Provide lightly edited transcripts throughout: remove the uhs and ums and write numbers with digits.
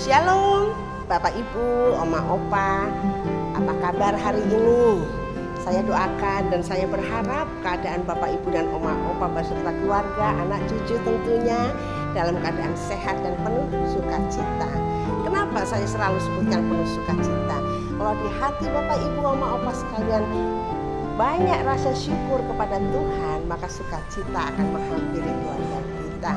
Shalom Bapak Ibu, Oma Opa, apa kabar hari ini? Saya doakan dan saya berharap keadaan Bapak Ibu dan Oma Opa beserta keluarga, anak cucu tentunya dalam keadaan sehat dan penuh sukacita. Kenapa saya selalu sebutkan penuh sukacita? Kalau di hati Bapak Ibu, Oma Opa sekalian banyak rasa syukur kepada Tuhan, maka sukacita akan menghampiri keluarga kita.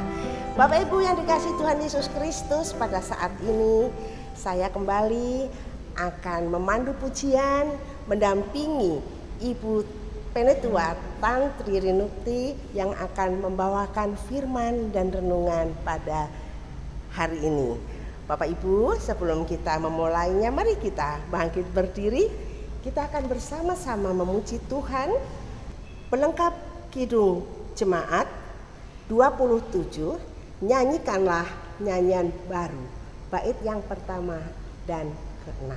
Bapak Ibu yang dikasihi Tuhan Yesus Kristus, pada saat ini saya kembali akan memandu pujian, mendampingi Ibu Penetua Tantri Rinukti yang akan membawakan firman dan renungan pada hari ini. Bapak Ibu, sebelum kita memulainya, mari kita bangkit berdiri. Kita akan bersama-sama memuji Tuhan. Pelengkap Kidung Jemaat 27, nyanyikanlah nyanyian baru, bait yang pertama dan ke-6.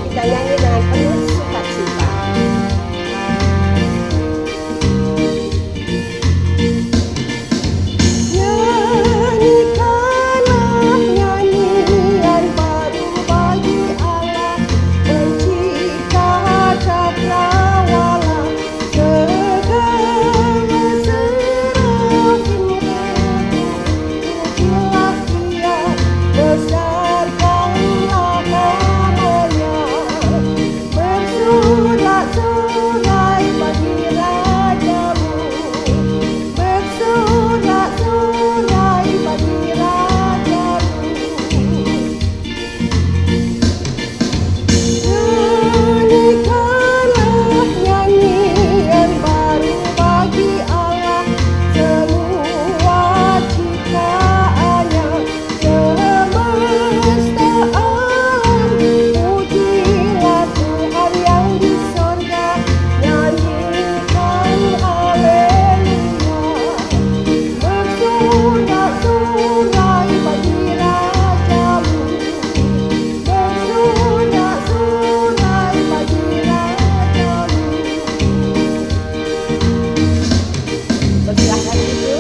Kita nyanyi dengan penuh sukacita. Nyanyikanlah nyanyian baru bagi Allah, pencipta cakrawala, segala serafim pujilah Dia, besarkanlah namanya, bersorak-sorai bagi Rajamu, bersorak-sorai bagi Rajamu. Nyanyikanlah nyanyian baru bagi Allah, semua ciptaannya semestaan. Pujilah Tuhan yang di sorga, nyanyikan haleluya, bersorak-sorai bagi Rajamu, bersorak-sorai bagi Rajamu. Persilahkan itu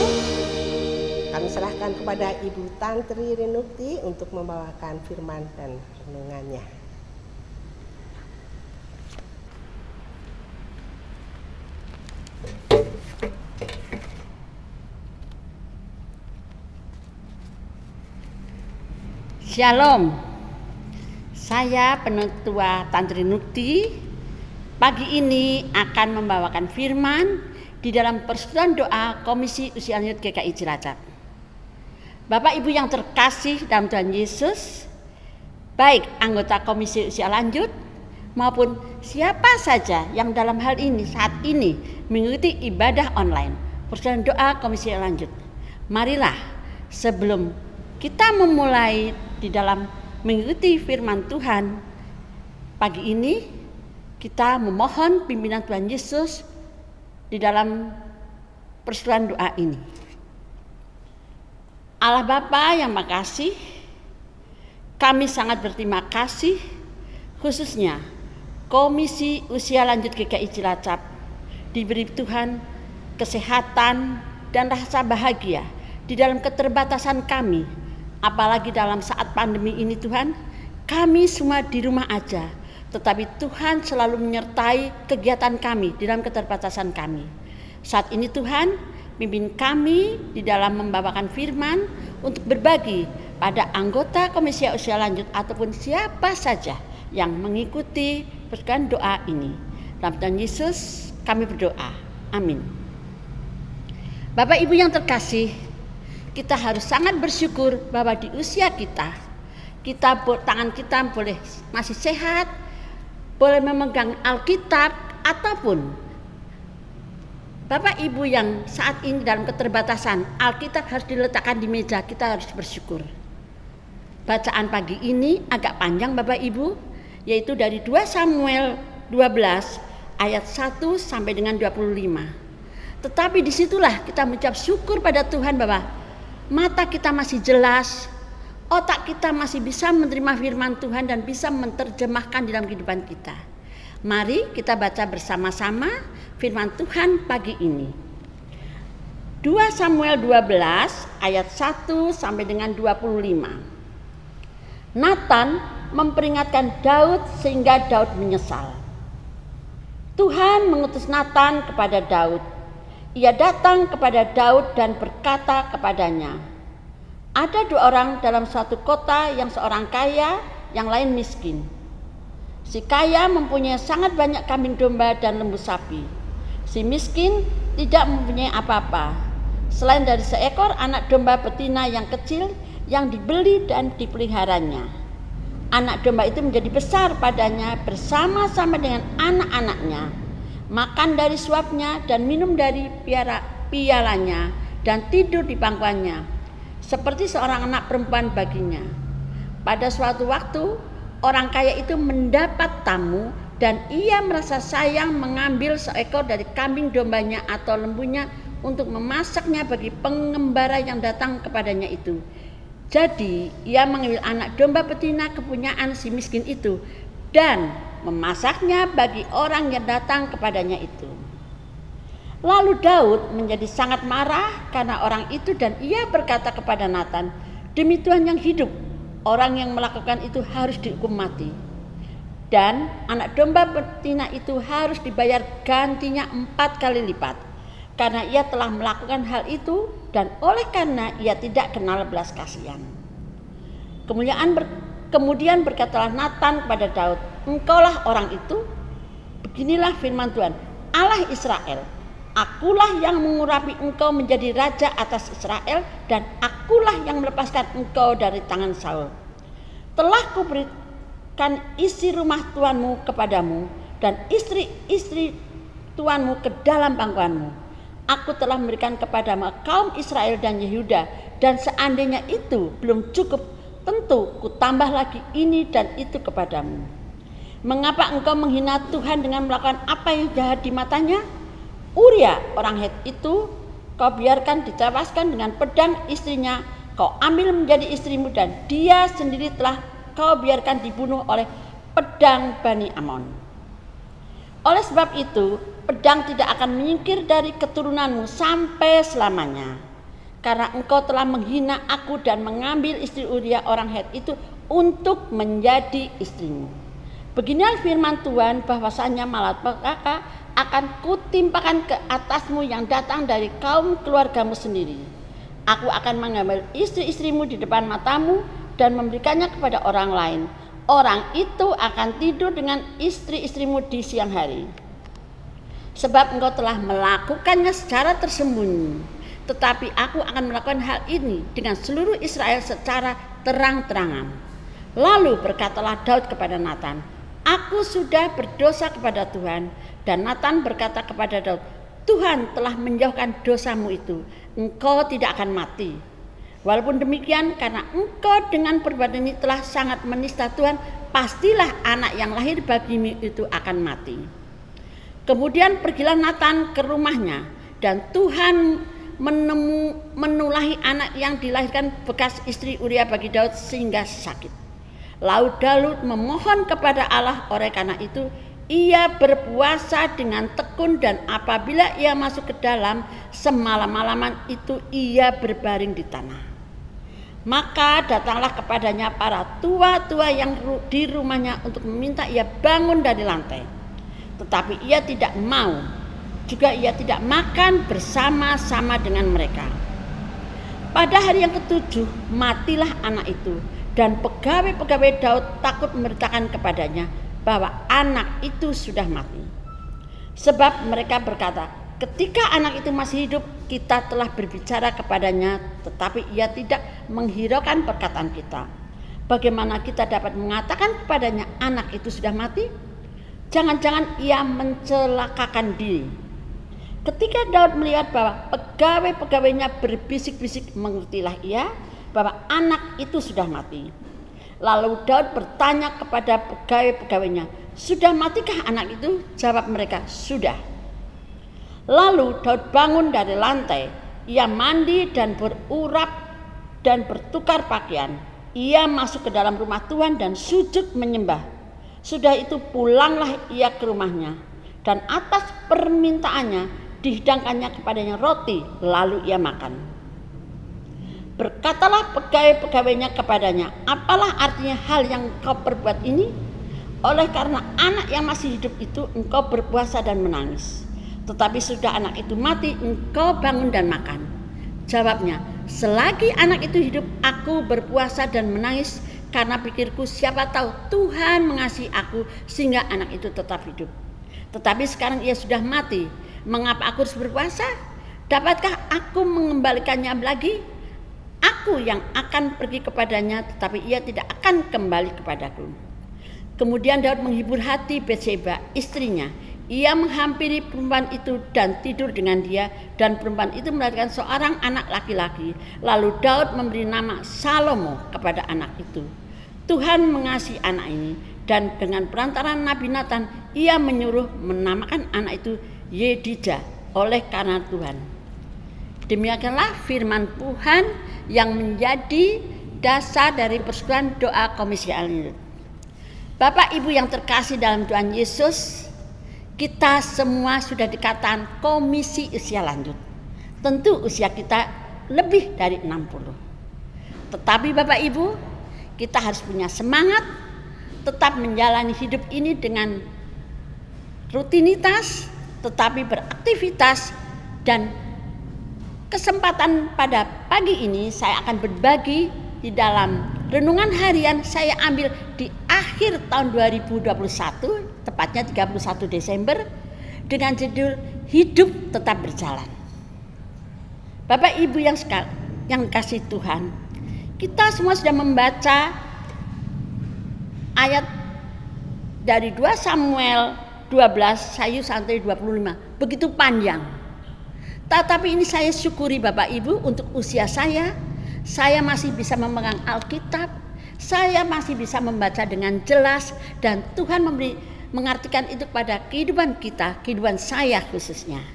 kami serahkan kepada Ibu Tantri Rinukti untuk membawakan firman dan renungannya. Shalom, saya Penetua Tantri Rinukti. Pagi ini akan membawakan firman di dalam persekutuan doa Komisi Usia Lanjut GKI Cilacap. Bapak Ibu yang terkasih dalam Tuhan Yesus, baik anggota Komisi Usia Lanjut maupun siapa saja yang dalam hal ini saat ini mengikuti ibadah online persekutuan doa Komisi Usia Lanjut. Marilah sebelum kita memulai di dalam mengikuti firman Tuhan pagi ini, kita memohon pimpinan Tuhan Yesus di dalam persekutuan doa ini. Allah Bapa yang makasih, kami sangat berterima kasih khususnya Komisi Usia Lanjut GKI Cilacap diberi Tuhan kesehatan dan rasa bahagia di dalam keterbatasan kami. Apalagi dalam saat pandemi ini Tuhan, kami semua di rumah aja, tetapi Tuhan selalu menyertai kegiatan kami di dalam keterbatasan kami. Saat ini Tuhan, pimpin kami di dalam membawakan firman untuk berbagi pada anggota Komisi Usia Lanjut ataupun siapa saja yang mengikuti persekutuan doa ini. Dalam Tuhan Yesus kami berdoa. Amin. Bapak Ibu yang terkasih, kita harus sangat bersyukur bahwa di usia kita tangan kita boleh masih sehat, boleh memegang Alkitab, ataupun Bapak Ibu yang saat ini dalam keterbatasan, Alkitab harus diletakkan di meja, kita harus bersyukur. Bacaan pagi ini agak panjang Bapak Ibu, yaitu dari 2 Samuel 12 ayat 1 sampai dengan 25. Tetapi disitulah kita mengucap syukur pada Tuhan bahwa mata kita masih jelas, otak kita masih bisa menerima firman Tuhan dan bisa menerjemahkan di dalam kehidupan kita. Mari kita baca bersama-sama firman Tuhan pagi ini. 2 Samuel 12 ayat 1 sampai dengan 25. Nathan memperingatkan Daud sehingga Daud menyesal. Tuhan mengutus Nathan kepada Daud. Ia datang kepada Daud dan berkata kepadanya, ada 2 orang dalam suatu kota, yang seorang kaya, yang lain miskin. Si kaya mempunyai sangat banyak kambing domba dan lembu sapi. Si miskin tidak mempunyai apa-apa, selain dari seekor anak domba betina yang kecil yang dibeli dan dipeliharanya. Anak domba itu menjadi besar padanya bersama-sama dengan anak-anaknya, makan dari suapnya dan minum dari pialanya dan tidur di pangkuannya, seperti seorang anak perempuan baginya. Pada suatu waktu, orang kaya itu mendapat tamu dan ia merasa sayang mengambil seekor dari kambing dombanya atau lembunya untuk memasaknya bagi pengembara yang datang kepadanya itu. Jadi ia mengambil anak domba betina kepunyaan si miskin itu dan memasaknya bagi orang yang datang kepadanya itu. Lalu Daud menjadi sangat marah karena orang itu dan ia berkata kepada Nathan, demi Tuhan yang hidup, orang yang melakukan itu harus dihukum mati. Dan anak domba betina itu harus dibayar gantinya 4 kali lipat. Karena ia telah melakukan hal itu dan oleh karena ia tidak kenal belas kasihan. Kemudian berkatalah Nathan kepada Daud, engkaulah orang itu. Beginilah firman Tuhan, Allah Israel. Akulah yang mengurapi engkau menjadi raja atas Israel dan akulah yang melepaskan engkau dari tangan Saul. Telah kuberikan isi rumah tuanmu kepadamu dan istri-istri tuanmu ke dalam pangkuanmu. Aku telah memberikan kepadamu kaum Israel dan Yehuda, dan seandainya itu belum cukup, tentu kutambah lagi ini dan itu kepadamu. Mengapa engkau menghina Tuhan dengan melakukan apa yang jahat di matanya? Uria orang Het itu kau biarkan ditewaskan dengan pedang istrinya, kau ambil menjadi istrimu dan dia sendiri telah kau biarkan dibunuh oleh pedang Bani Amon. Oleh sebab itu, pedang tidak akan menyingkir dari keturunanmu sampai selamanya. Karena engkau telah menghina aku dan mengambil istri Uria orang Het itu untuk menjadi istrimu. Beginilah firman Tuhan, bahwasanya malapetaka akan kutimpakan ke atasmu yang datang dari kaum keluargamu sendiri. Aku akan mengambil istri-istrimu di depan matamu dan memberikannya kepada orang lain. Orang itu akan tidur dengan istri-istrimu di siang hari. Sebab engkau telah melakukannya secara tersembunyi. Tetapi aku akan melakukan hal ini dengan seluruh Israel secara terang-terangan. Lalu berkatalah Daud kepada Nathan, aku sudah berdosa kepada Tuhan. Dan Nathan berkata kepada Daud, Tuhan telah menjauhkan dosamu itu, engkau tidak akan mati. Walaupun demikian, karena engkau dengan perbuatan ini telah sangat menista Tuhan, pastilah anak yang lahir bagimu itu akan mati. Kemudian pergilah Nathan ke rumahnya, dan Tuhan menulahi anak yang dilahirkan bekas istri Uria bagi Daud sehingga sakit. Lalu Daud memohon kepada Allah, oleh karena itu ia berpuasa dengan tekun, dan apabila ia masuk ke dalam semalam-malaman itu ia berbaring di tanah. Maka datanglah kepadanya para tua-tua yang di rumahnya untuk meminta ia bangun dari lantai. Tetapi ia tidak mau, juga ia tidak makan bersama-sama dengan mereka. Pada hari yang ke-7 matilah anak itu, dan pegawai-pegawai Daud takut memberitakan kepadanya bahwa anak itu sudah mati. Sebab mereka berkata, ketika anak itu masih hidup, kita telah berbicara kepadanya, tetapi ia tidak menghiraukan perkataan kita. Bagaimana kita dapat mengatakan kepadanya anak itu sudah mati? Jangan-jangan ia mencelakakan diri. Ketika Daud melihat bahwa pegawai-pegawainya berbisik-bisik, mengertilah ia bahwa anak itu sudah mati. Lalu Daud bertanya kepada pegawai-pegawainya, sudah matikah anak itu? Jawab mereka, sudah. Lalu Daud bangun dari lantai, ia mandi dan berurap dan bertukar pakaian. Ia masuk ke dalam rumah Tuhan dan sujud menyembah. Sudah itu pulanglah ia ke rumahnya, dan atas permintaannya dihidangkannya kepadanya roti, lalu ia makan. Berkatalah pegawai-pegawainya kepadanya, apalah artinya hal yang kau perbuat ini? Oleh karena anak yang masih hidup itu engkau berpuasa dan menangis. Tetapi sudah anak itu mati, engkau bangun dan makan. Jawabnya, selagi anak itu hidup, aku berpuasa dan menangis, karena pikirku siapa tahu Tuhan mengasihi aku sehingga anak itu tetap hidup. Tetapi sekarang ia sudah mati, mengapa aku harus berpuasa? Dapatkah aku mengembalikannya lagi? Aku yang akan pergi kepadanya, tetapi ia tidak akan kembali kepadaku. Kemudian Daud menghibur hati Batseba, istrinya. Ia menghampiri perempuan itu dan tidur dengan dia, dan perempuan itu melahirkan seorang anak laki-laki. Lalu Daud memberi nama Salomo kepada anak itu. Tuhan mengasihi anak ini, dan dengan perantaraan Nabi Nathan ia menyuruh menamakan anak itu Yedida oleh karena Tuhan. Demikianlah firman Tuhan yang menjadi dasar dari persekutuan doa Komisi Al-Lanjut. Bapak Ibu yang terkasih dalam Tuhan Yesus, kita semua sudah dikatakan komisi usia lanjut. Tentu usia kita lebih dari 60. Tetapi Bapak Ibu, kita harus punya semangat tetap menjalani hidup ini dengan rutinitas, tetapi beraktivitas. Dan kesempatan pada pagi ini saya akan berbagi di dalam renungan harian saya ambil di akhir tahun 2021, tepatnya 31 Desember, dengan judul Hidup Tetap Berjalan. Bapak Ibu yang kasih Tuhan, kita semua sudah membaca ayat dari 2 Samuel 12 sampai 25, begitu panjang. Tetapi ini saya syukuri Bapak Ibu, untuk usia saya masih bisa memegang Alkitab, saya masih bisa membaca dengan jelas, dan Tuhan mengartikan itu pada kehidupan kita, kehidupan saya khususnya.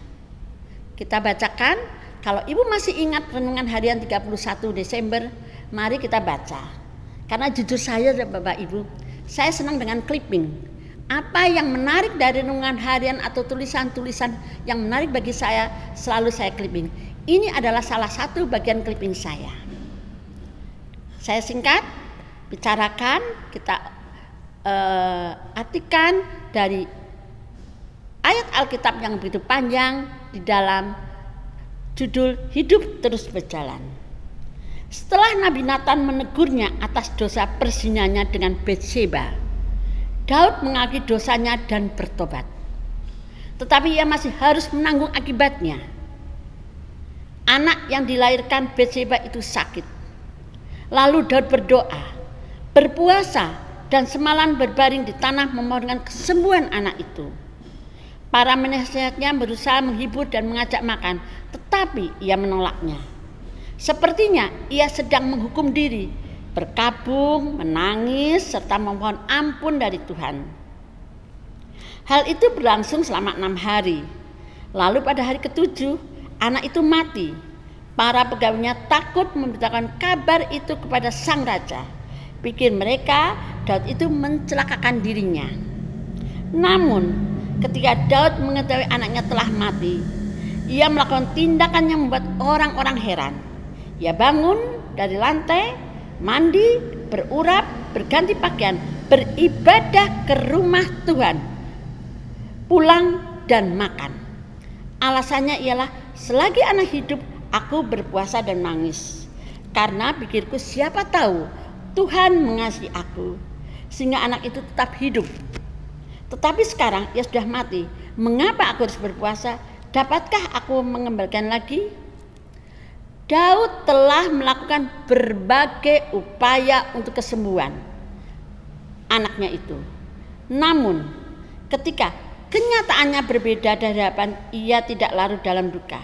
Kita bacakan, kalau Ibu masih ingat renungan harian 31 Desember, mari kita baca. Karena jujur saya Bapak Ibu, saya senang dengan clipping. Apa yang menarik dari renungan harian atau tulisan-tulisan yang menarik bagi saya, selalu saya clipping. Ini adalah salah satu bagian clipping saya. Saya singkat, bicarakan, kita artikan dari ayat Alkitab yang begitu panjang di dalam judul Hidup Terus Berjalan. Setelah Nabi Nathan menegurnya atas dosa perzinanya dengan Batseba, Daud mengakui dosanya dan bertobat. Tetapi ia masih harus menanggung akibatnya. Anak yang dilahirkan Batseba itu sakit. Lalu Daud berdoa, berpuasa, dan semalam berbaring di tanah memohonkan kesembuhan anak itu. Para penasehatnya berusaha menghibur dan mengajak makan, tetapi ia menolaknya. Sepertinya ia sedang menghukum diri, berkabung, menangis, serta memohon ampun dari Tuhan. Hal itu berlangsung selama 6 hari. Lalu pada hari ke-7, anak itu mati. Para pegawainya takut memberitakan kabar itu kepada sang raja. Pikir mereka Daud itu mencelakakan dirinya. Namun ketika Daud mengetahui anaknya telah mati, ia melakukan tindakan yang membuat orang-orang heran. Ia bangun dari lantai, mandi, berurap, berganti pakaian, beribadah ke rumah Tuhan, pulang dan makan. Alasannya ialah, selagi anak hidup, aku berpuasa dan menangis, karena pikirku siapa tahu Tuhan mengasihi aku sehingga anak itu tetap hidup. Tetapi sekarang ia sudah mati, mengapa aku harus berpuasa? Dapatkah aku mengembalikan lagi? Daud telah melakukan berbagai upaya untuk kesembuhan anaknya itu. Namun ketika kenyataannya berbeda dari harapan, ia tidak larut dalam duka.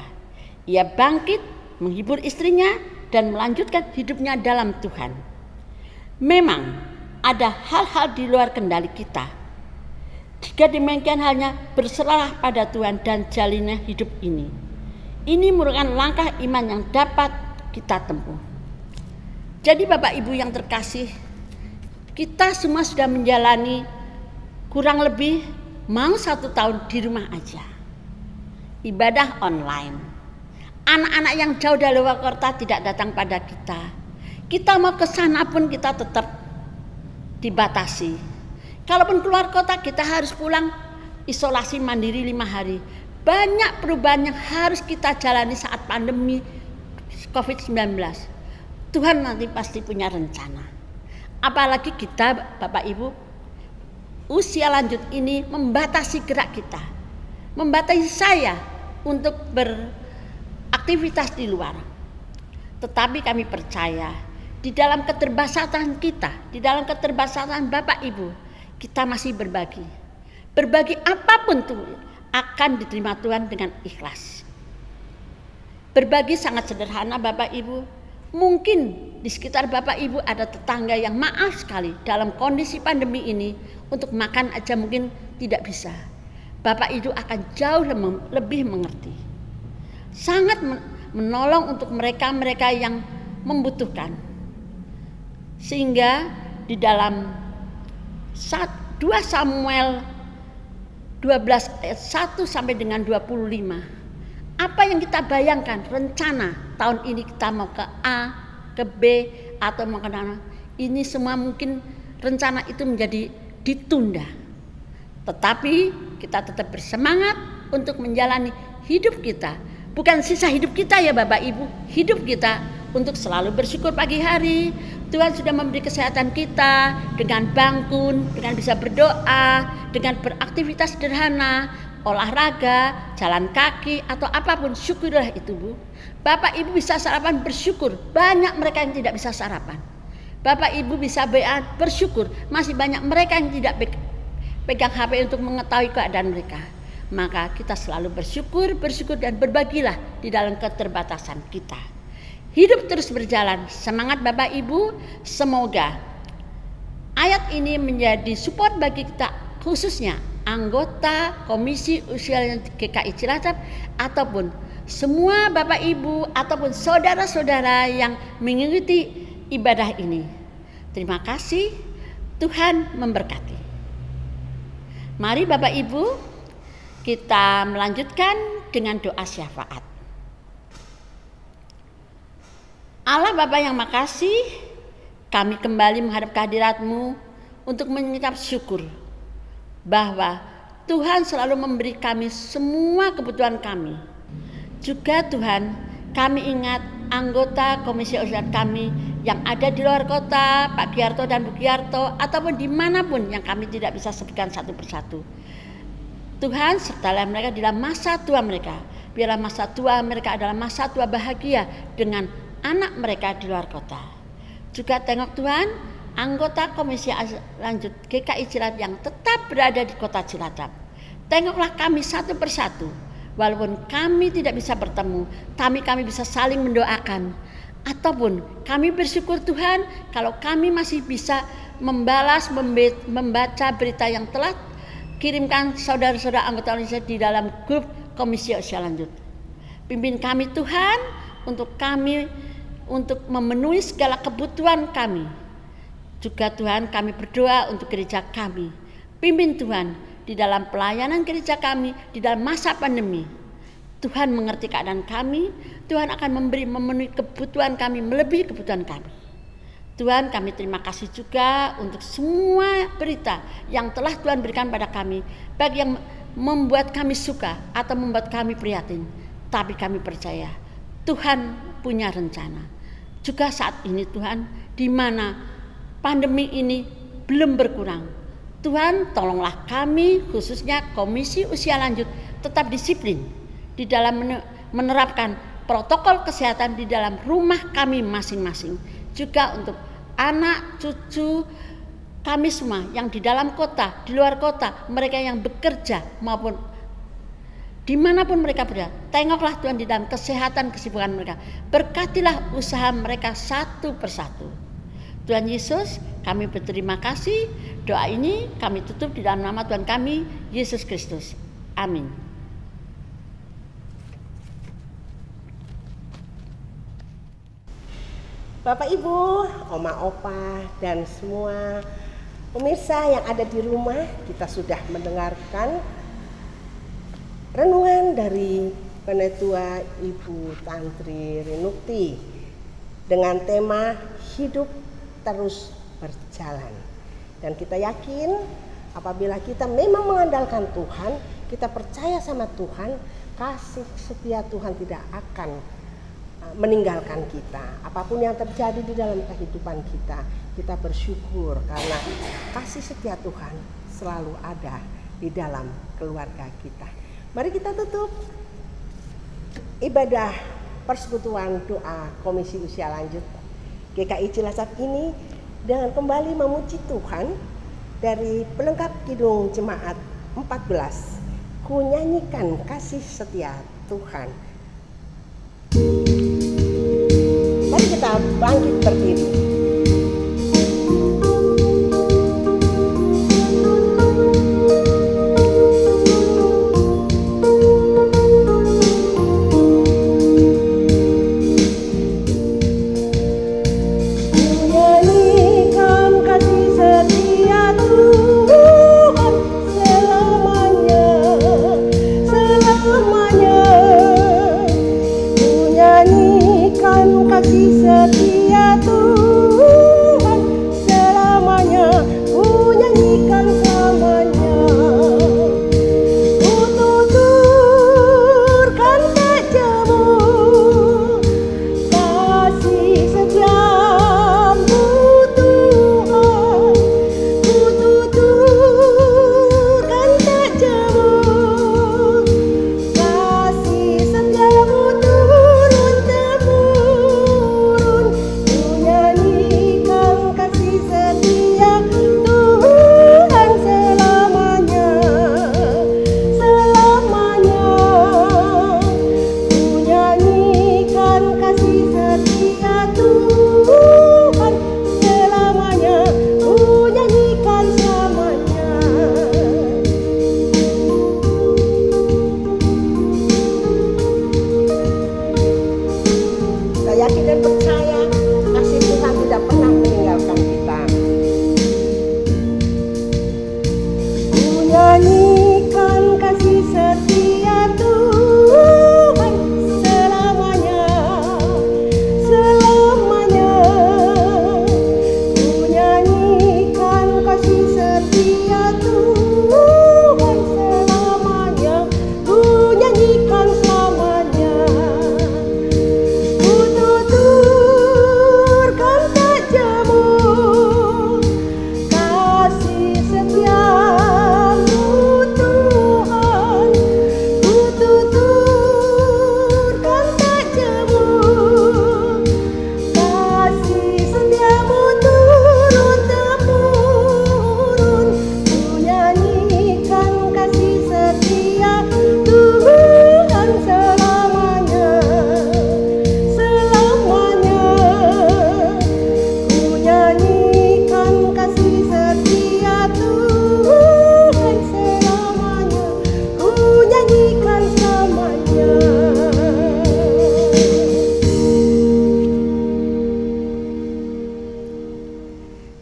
Ia bangkit, menghibur istrinya, dan melanjutkan hidupnya dalam Tuhan. Memang ada hal-hal di luar kendali kita. Jika demikian, hanya berserah pada Tuhan dan jalinnya hidup ini. Ini merupakan langkah iman yang dapat kita tempuh. Jadi Bapak Ibu yang terkasih, kita semua sudah menjalani kurang lebih mau 1 tahun di rumah aja. Ibadah online. Anak-anak yang jauh dari luar kota tidak datang pada kita. Kita mau ke sana pun kita tetap dibatasi. Kalaupun keluar kota kita harus pulang isolasi mandiri 5 hari. Banyak perubahan yang harus kita jalani saat pandemi COVID-19. Tuhan nanti pasti punya rencana. Apalagi kita Bapak Ibu usia lanjut ini membatasi gerak kita. Membatasi saya untuk beraktivitas di luar. Tetapi kami percaya di dalam keterbatasan kita, di dalam keterbatasan Bapak Ibu, kita masih berbagi. Berbagi apapun tuh akan diterima Tuhan dengan ikhlas. Berbagi sangat sederhana Bapak Ibu. Mungkin di sekitar Bapak Ibu ada tetangga yang maaf sekali dalam kondisi pandemi ini untuk makan aja mungkin tidak bisa. Bapak Ibu akan jauh lebih mengerti. Sangat menolong untuk mereka-mereka yang membutuhkan. Sehingga di dalam 2 Samuel 12 ayat 1 sampai dengan 25. Apa yang kita bayangkan rencana tahun ini kita mau ke A, ke B atau mau ke mana. Ini semua mungkin rencana itu menjadi ditunda. Tetapi kita tetap bersemangat untuk menjalani hidup kita. Bukan sisa hidup kita ya Bapak Ibu. Hidup kita untuk selalu bersyukur pagi hari. Tuhan sudah memberi kesehatan kita dengan bangun, dengan bisa berdoa, dengan beraktivitas sederhana, olahraga, jalan kaki atau apapun, syukurlah itu Bu. Bapak Ibu bisa sarapan bersyukur. Banyak mereka yang tidak bisa sarapan. Bapak Ibu bisa bersyukur. Masih banyak mereka yang tidak pegang HP untuk mengetahui keadaan mereka. Maka kita selalu bersyukur dan berbagilah di dalam keterbatasan kita. Hidup terus berjalan. Semangat Bapak Ibu. Semoga ayat ini menjadi support bagi kita, khususnya anggota Komisi Usia Lanjut GKI Cilacap ataupun semua Bapak Ibu ataupun saudara-saudara yang mengikuti ibadah ini. Terima kasih. Tuhan memberkati. Mari Bapak Ibu kita melanjutkan dengan doa syafaat. Allah Bapa yang makasih, kami kembali menghadap kehadirat-Mu untuk mengucap syukur bahwa Tuhan selalu memberi kami semua kebutuhan kami. Juga Tuhan, kami ingat anggota Komisi Usia kami yang ada di luar kota, Pak Giarto dan Bu Giarto, ataupun dimanapun yang kami tidak bisa sebutkan satu persatu. Tuhan sertalah mereka di dalam masa tua mereka. Biarlah masa tua mereka adalah masa tua bahagia dengan anak mereka di luar kota. Juga tengok Tuhan, anggota Komisi Lanjut GKI Cilacap yang tetap berada di kota Cilacap. Tengoklah kami satu persatu. Walaupun kami tidak bisa bertemu, tapi kami bisa saling mendoakan. Ataupun kami bersyukur Tuhan kalau kami masih bisa membalas, membaca berita yang telah kirimkan saudara-saudara anggota Indonesia di dalam grup Komisi Usia Lanjut. Pimpin kami Tuhan untuk memenuhi segala kebutuhan kami. Juga Tuhan kami berdoa untuk gereja kami. Pimpin Tuhan di dalam pelayanan gereja kami di dalam masa pandemi. Tuhan mengerti keadaan kami. Tuhan akan memenuhi kebutuhan kami, melebihi kebutuhan kami. Tuhan kami terima kasih juga untuk semua berita yang telah Tuhan berikan pada kami. Bagi yang membuat kami suka atau membuat kami prihatin. Tapi kami percaya Tuhan punya rencana. Juga saat ini Tuhan, di mana pandemi ini belum berkurang. Tuhan tolonglah kami khususnya Komisi Usia Lanjut tetap disiplin di dalam menerapkan protokol kesehatan di dalam rumah kami masing-masing. Juga untuk anak cucu kami semua yang di dalam kota, di luar kota, mereka yang bekerja maupun dimanapun mereka berada, tengoklah Tuhan di dalam kesehatan kesibukan mereka. Berkatilah usaha mereka satu persatu. Tuhan Yesus, kami berterima kasih. Doa ini kami tutup di dalam nama Tuhan kami, Yesus Kristus. Amin. Bapak Ibu, Oma Opa dan semua Pemirsa yang ada di rumah, kita sudah mendengarkan renungan dari Penetua Ibu Tantri Rinukti dengan tema hidup terus berjalan. Dan kita yakin apabila kita memang mengandalkan Tuhan, kita percaya sama Tuhan, kasih setia Tuhan tidak akan meninggalkan kita. Apapun yang terjadi di dalam kehidupan kita, kita bersyukur karena kasih setia Tuhan selalu ada di dalam keluarga kita. Mari kita tutup ibadah persekutuan doa Komisi Usia Lanjut GKI Cilacap ini dengan kembali memuji Tuhan dari pelengkap Kidung Jemaat 14. Ku nyanyikan kasih setia Tuhan. Mari kita bangkit berdiri.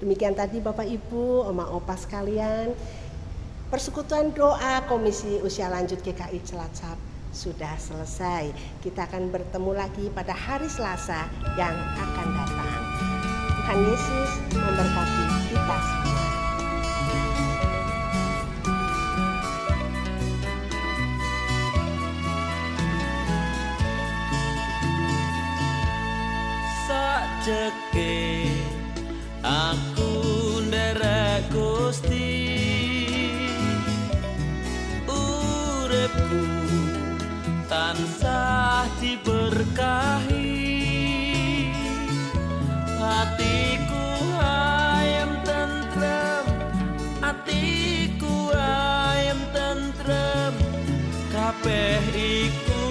Demikian tadi Bapak Ibu, Oma Opa sekalian, persekutuan doa Komisi Usia Lanjut GKI Cilacap sudah selesai. Kita akan bertemu lagi pada hari Selasa yang akan datang. Tuhan Yesus memberkati kita semua. Sajeke aku nderek Gusti, uripku tansah diberkahi, hatiku ayem tentrem, atiku ayem tentrem, kabeh iku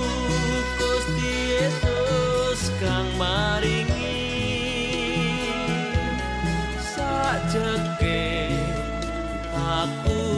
Gusti Yesus kang maringi. Sajeke aku